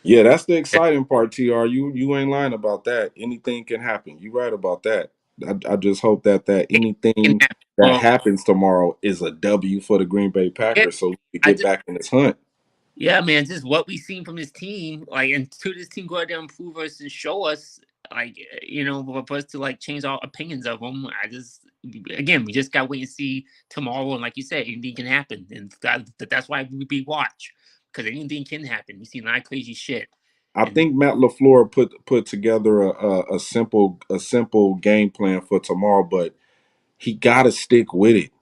Yeah, that's the exciting part, TR. You ain't lying about that. Anything can happen. You right about that. I just hope that it can anything happen. that happens tomorrow is a W for the Green Bay Yeah, Packers, so we can I get just, back in this hunt. yeah, man. Just what we seen from this team, like, until this team go out there and prove us and show us, like, for us to like change our opinions of them. Again, we just got to wait and see tomorrow. And like you said, anything can happen, and that's why we watch, because anything can happen. You see a lot of crazy shit, I and think Matt LaFleur put together a simple game plan for tomorrow, but he got to stick with it.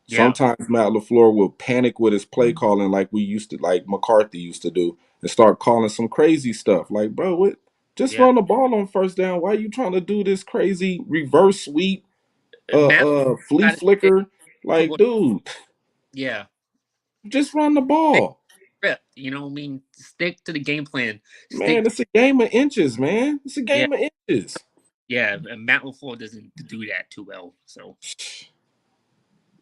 yeah, Sometimes Matt LaFleur will panic with his play calling like we used to, like McCarthy used to do, and start calling some crazy stuff. Like, bro, what? Just yeah. run the ball on first down. Why are you trying to do this crazy reverse sweep, Matt flea got to stick flicker? to Like, what, dude, yeah, just run the stick ball. script. You know what I mean? Stick to the game plan. Man, Stick. it's a game of inches, man. It's a Yeah, game of inches. yeah. And Matt LaFleur doesn't do that too well, so.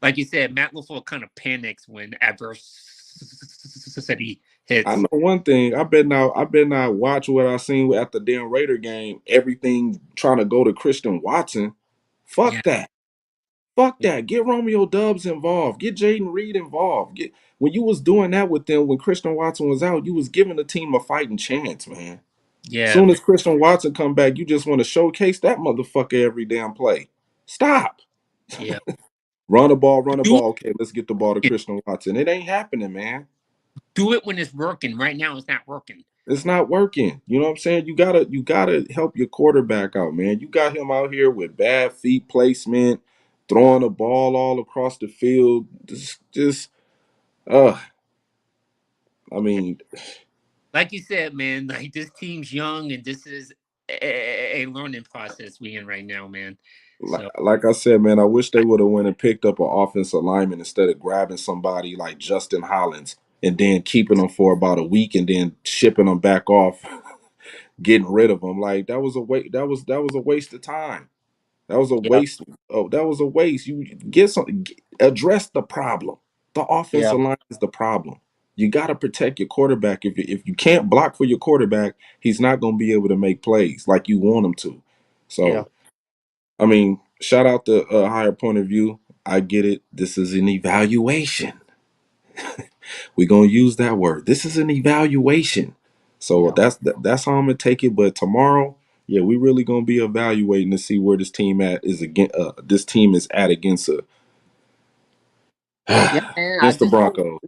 Like you said, Matt LaFleur kind of panics when adversity I hits. know one thing. I better not watch what I seen at the damn Raider game. Everything trying to go to Christian Watson. Yeah, Fuck that. Fuck yeah, that. Get Romeo Dubs involved. Get Jaden Reed involved. When you was doing that with them when Christian Watson was out, you was giving the team a fighting chance, man. yeah, Soon as Christian Watson come back, you just want to showcase that motherfucker every damn play. Stop. yeah. Run the ball, run the Do ball. Okay, let's get the ball to it, Christian Watson. It ain't happening, man. do it when it's working. Right now, it's not working. It's not working. You know what I'm saying? You gotta help your quarterback out, man. You got him out here with bad feet placement, throwing the ball all across the field. Just uh I Yeah, mean, like you said, man. Like this team's young, and this is a learning process we in right now, man. So like I said, man, I wish they would have went and picked up an offensive lineman instead of grabbing somebody like Justin Hollins and then keeping them for about a week and then shipping them back off, getting rid of them. Like that was a waste. That was a waste of time. That was a yeah, waste. Oh, that was a waste. You get some address the problem. The yeah, offensive line is the problem. You got to protect your quarterback. If you can't block for your quarterback, he's not going to be able to make plays like you want him to. yeah, So, I mean, shout out to higher point of view. I get it. This is an evaluation. We're gonna use that word. This is an evaluation. So yeah, that's how I'm gonna take it. But tomorrow, yeah, we really gonna be evaluating to see where this team at is again. This team is at against yeah, man. I against the just hope, Broncos.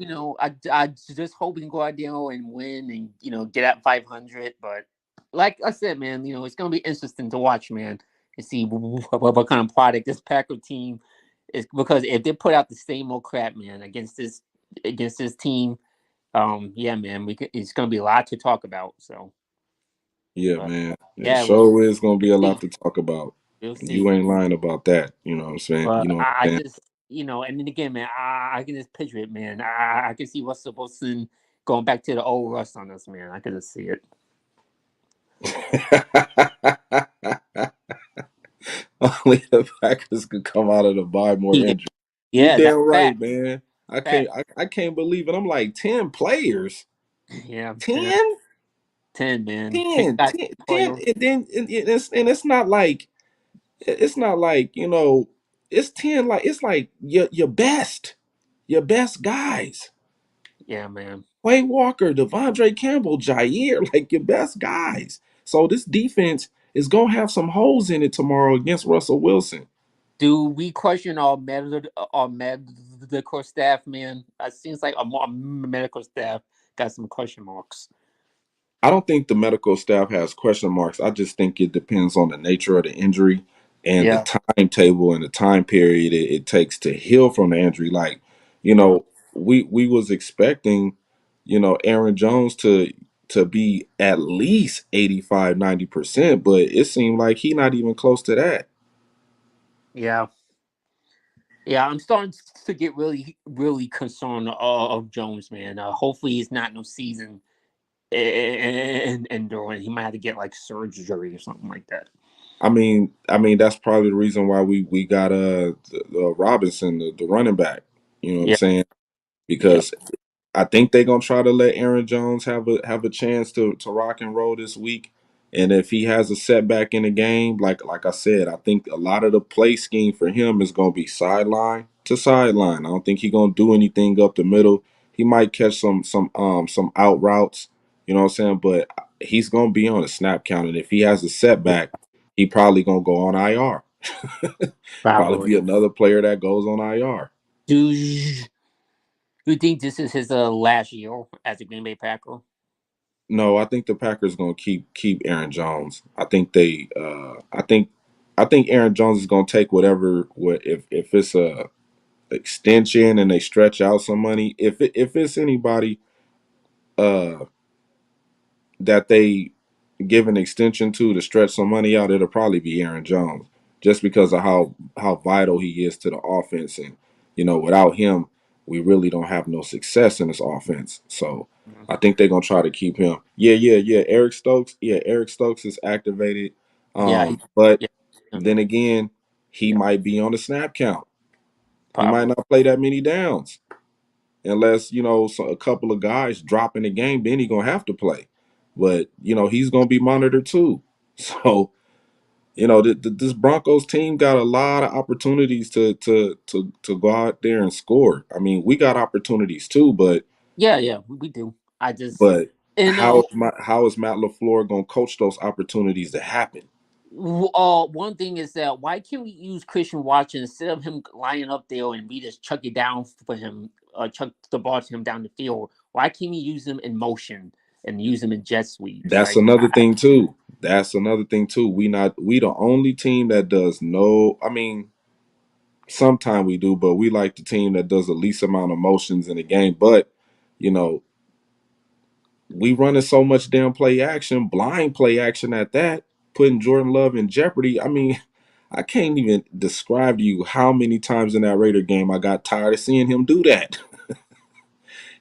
I just hope we can go out there and win, and get at 500. But like I said, man, it's gonna be interesting to watch, man, and see what kind of product this Packer team is. Because if they put out the same old crap, man, against this team, Yeah, man, it's gonna be a lot to talk about. So, Yeah, but man. It yeah, sure is gonna be a lot see, to talk about. we'll see. You ain't lying about that. You know what I'm saying? But You know what I I'm just, and then again, man, I can just picture it, man. I can see Russell Wilson going back to the old Russ on us, man. I can just see it. saying? Only the Packers could come out of the bye more Yeah, injured. You yeah, that's damn right, fact. man. I Fact. can't I can't believe it. I'm like 10 players. Yeah, 10? 10, man. 10 10, guys 10, player. 10, and then it's not like it's 10 like it's like your best guys. Yeah, man. Quay Walker, Devondre Campbell, Jair, like your best guys. So this defense is gonna have some holes in it tomorrow against Russell Wilson. Do we question our medical staff, man? It seems like our medical staff got some question marks. I don't think the medical staff has question marks. I just think it depends on the nature of the injury and the Yeah, timetable and the time period it takes to heal from the injury. Like, you yeah, know, we was expecting, Aaron Jones to be at least 85, 90%, but it seemed like he not even close to that. yeah, yeah. I'm starting to get really, really concerned of Jones, man. Hopefully, he's not no season and during he might have to get like surgery or something like that. I mean that's probably the reason why we got Robinson, the running back. You know what I'm Yeah, saying? yeah, Because I think they're gonna try to let Aaron Jones have a chance to rock and roll this week. And if he has a setback in the game, like I said, I think a lot of the play scheme for him is gonna be sideline to sideline. I don't think he's gonna do anything up the middle. He might catch some out routes, you know what I'm saying? But he's gonna be on a snap count, and if he has a setback, he probably gonna go on IR. Probably probably. be another player that goes on IR. Do you think this is his last year as a Green Bay Packer? No, I think the Packers gonna keep Aaron Jones. I think Aaron Jones is gonna take what if it's a extension and they stretch out some money. If it's anybody uh that they give an extension to stretch some money out, it'll probably be Aaron Jones, just because of how vital he is to the offense, and without him, we really don't have no success in this offense. So Mhm. I think they're gonna try to keep him. Yeah, yeah, yeah. Eric Stokes is activated, Yeah, but yeah, then again, he yeah, might be on the snap count. He might probably. not play that many downs unless a couple of guys drop in the game. Then he's gonna have to play, but he's gonna be monitored too. So this Broncos team got a lot of opportunities to go out there and score. I mean, we got opportunities too, but Yeah, yeah, we do. I just but and how is Matt LaFleur gonna coach those opportunities to happen? one thing is that why can't we use Christian Watson instead of him lining up there and we just chuck it down for him, chuck the ball to him down the field? Why can't we use him in motion and use him in jet sweeps? That's Like, another thing too. That's another thing too. We the only team that does no. I mean, sometimes we do, but we like the team that does the least amount of motions in the game. But you know, we running so much damn play action, blind play action at that, putting Jordan Love in jeopardy. I mean, I can't even describe to you how many times in that Raider game I got tired of seeing him do that.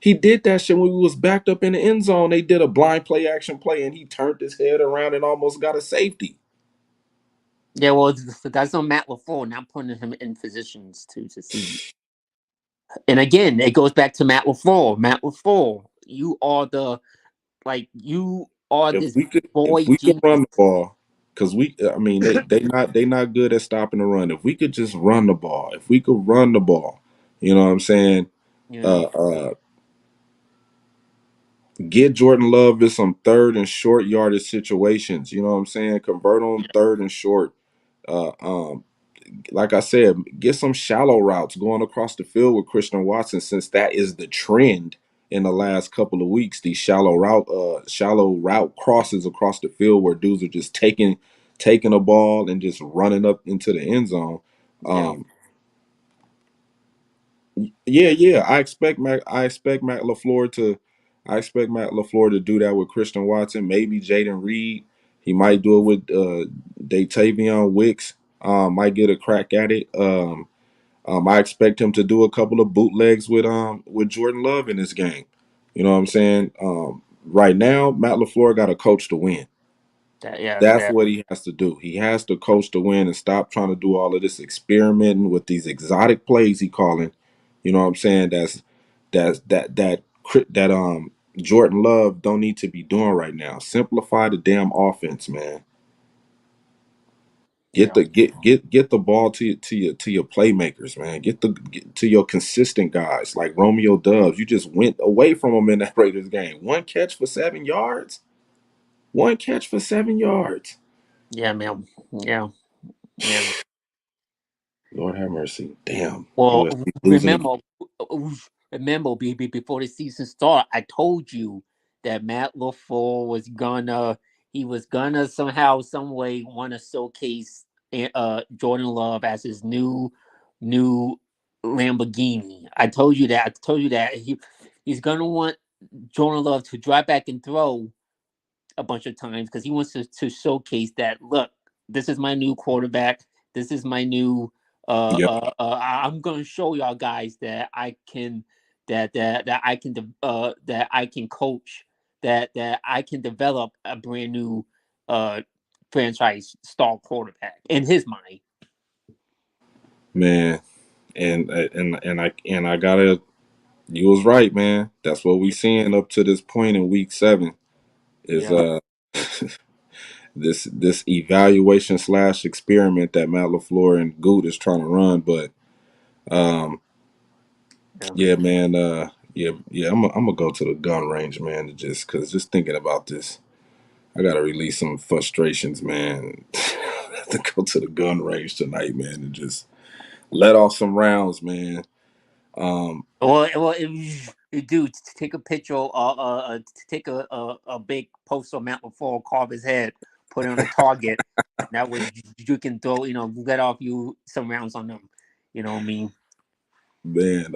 He did that shit when we was backed up in the end zone. They did a blind play action play, and he turned his head around and almost got a safety. yeah, well, that's on Matt LaFleur, not putting him in positions to succeed. And again, it goes back to Matt LaFleur. Matt LaFleur, you are If this we could, if boy we could genius. run the ball, because I mean, they not good at stopping the run. If we could just run the ball, if we could run the ball, you know what I'm saying? Yeah, Uh, uh, get Jordan Love in some third and short yardage situations. You know what I'm saying? Convert on third and short. Uh, um, like I said, get some shallow routes going across the field with Christian Watson, since that is the trend in the last couple of weeks. These shallow route crosses across the field where dudes are just taking a ball and just running up into the end zone. yeah, Um, yeah, yeah. I expect Matt LaFleur to. I expect Matt LaFleur to do that with Christian Watson, maybe Jaden Reed. He might do it with Datavion Wicks. Might get a crack at it. I expect him to do a couple of bootlegs with Jordan Love in this game. You know what I'm saying? Right now, Matt LaFleur got a coach to win. Yeah, That's that, what he has to do. He has to coach to win and stop trying to do all of this experimenting with these exotic plays he calling. You know what I'm saying? That Jordan Love don't need to be doing right now. Simplify the damn offense, man. Get yeah, the get the ball to your playmakers, man. Get to your consistent guys like Romeo Dubs. You just went away from him in that Raiders game. One catch for 7 yards. One catch for 7 yards. yeah, man, yeah, yeah. Lord have mercy. Damn. Well, USC losing again. remember, remember, before the season started, I told you that Matt LaFleur was gonna, he was gonna somehow, some way, want to showcase Jordan Love as his new Lamborghini. I told you that. I told you that he's gonna want Jordan Love to drop back and throw a bunch of times because he wants to showcase that, look, this is my new quarterback. This is my new Yep. I'm gonna show y'all guys that I can that I can coach, that I can develop a brand new uh franchise star quarterback in his mind. Man. And I gotta you was right, man. That's what we seeing up to this point in week 7 is Yeah, this evaluation slash experiment that Matt LaFleur and Goot is trying to run. But um yeah. yeah, man, yeah, I'm gonna go to the gun range, man, to just thinking about this. I gotta release some frustrations, man. To go to the gun range tonight, man, and just let off some rounds, man. Um, Well, dude, take a picture, take a big poster mount before carve his head, put it on a target. That way you can throw, let off you some rounds on them. You know what I mean? man,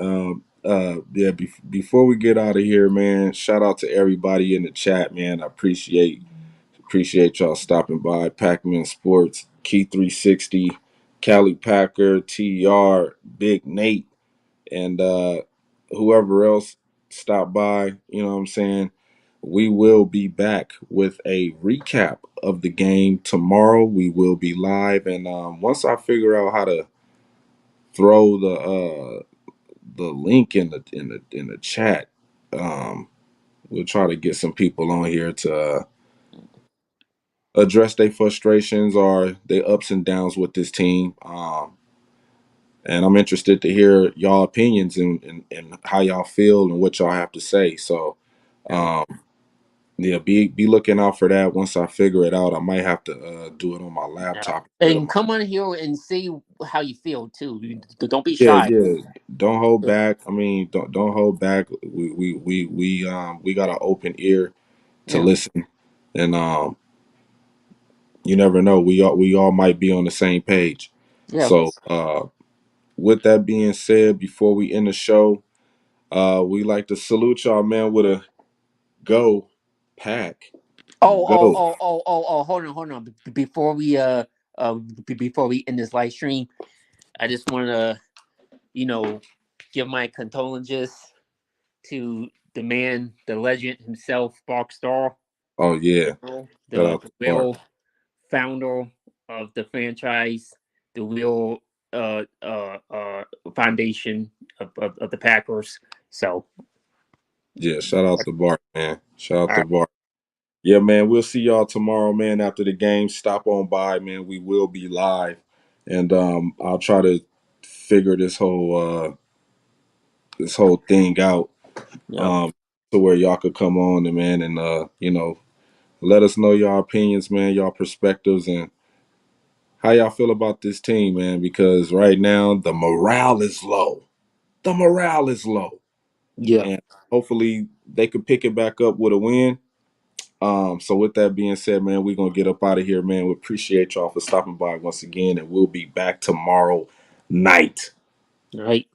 yeah. Before we get out of here, man, shout out to everybody in the chat, man. I appreciate y'all stopping by. Pac-Man Sports, Key 360, Cali Packer, TR, Big Nate, and whoever else stopped by. You know what I'm saying? We will be back with a recap of the game tomorrow. We will be live, and once I figure out how to throw the link in the chat, um, we'll try to get some people on here to address their frustrations or their ups and downs with this team. And I'm interested to hear y'all opinions and how y'all feel and what y'all have to say. So, Yeah, um, yeah, be looking out for that. Once I figure it out, I might have to do it on my yeah. laptop instead of And my. come on here and see how you feel too. Don't be Yeah, shy. yeah. Don't hold back. I mean, don't hold back. We got an open ear to Yeah, listen, and you never know. We all might be on the same page. yeah. So, with that being said, before we end the show, we like to salute y'all, man, with a go pack. Go. Hold on, hold on. Before we before we end this live stream, I just want to, you know, give my condolences to the man, the legend himself, Barkstar, Oh yeah. Shout the out to Bart. real founder of the franchise, the real uh, uh, uh, foundation of the Packers. So, Yeah, shout out to Bart, man. Shout out all to right, Bart. Yeah, man. We'll see y'all tomorrow, man. After the game, stop on by, man. We will be live, and I'll try to figure this whole thing out, yep, um, to where y'all could come on and man, and let us know your opinions, man, your perspectives, and how y'all feel about this team, man. Because right now the morale is low. The morale is low, yeah, and hopefully they could pick it back up with a win. So with that being said, man, we're gonna get up out of here, man. We appreciate y'all for stopping by once again, and we'll be back tomorrow night. all right.